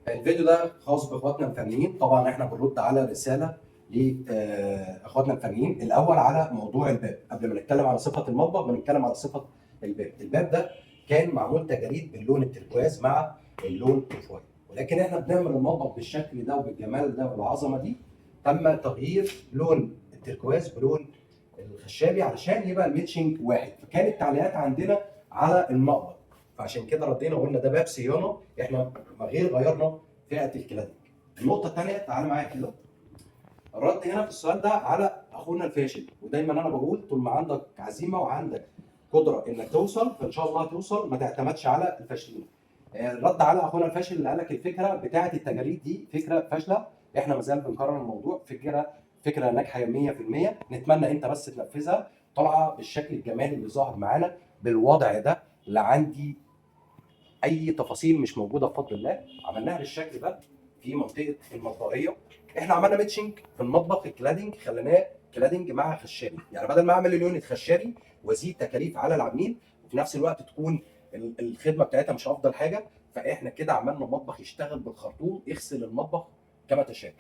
الفيديو ده خاص باخواتنا الفنيين. طبعا احنا بنرد على رساله لاخواتنا الفنيين. الاول على موضوع الباب، قبل ما نتكلم على صفه المطبخ بنتكلم على صفه الباب. الباب ده كان معمول تجاريد باللون التركواز مع اللون الفويل، ولكن احنا بنعمل المطبخ بالشكل ده وبالجمال ده والعظمه دي. تم تغيير لون التركواز بلون الخشابي علشان يبقى الميتشنج واحد، فكانت التعليقات عندنا على المقبض، فعشان كده ردينا وقلنا ده باب صيانه، احنا غيرنا فئه الكلادنج. النقطه الثانيه، تعالى معايا كده. الرد هنا في السؤال ده على اخونا الفاشل، ودايما انا بقول طول ما عندك عزيمه وعندك قدره انك توصل فان شاء الله هتوصل، ما تعتمدش على الفاشلين. الرد على اخونا الفاشل اللي قال لك الفكره بتاعه التجاريد دي فكره فاشله، احنا ما زال بنكرر الموضوع، فكره ناجحه 100%. نتمنى انت بس تنفذها، طالعه بالشكل الجمالي اللي ظاهر معانا بالوضع ده. لا عندي اي تفاصيل مش موجوده بفضل الله، عملناها بالشكل ده في منطقه المطبخيه. احنا عملنا ميتشنج في المطبخ، الكلادنج خليناه كلادنج مع خشابي، يعني بدل ما اعمل اليونت خشابي وازيد تكاليف على العميل وفي نفس الوقت تكون الخدمه بتاعتها مش افضل حاجه، فاحنا كده عملنا مطبخ يشتغل بالخرطوم، يغسل المطبخ كما تشاء.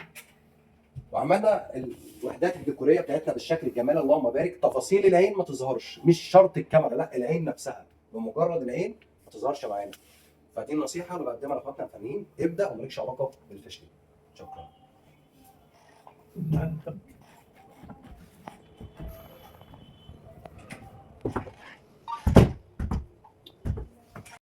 وعملنا الوحدات الديكوريه بتاعتنا بالشكل الجمالي، اللهم بارك. تفاصيل العين ما تظهرش، مش شرط الكاميرا، لا العين نفسها، بمجرد العين ما تظهرش معانا. فدي النصيحه اللي بقدمها لاخواتنا الفنيين، ابدا ومالكش علاقه بالفشل. شكرا.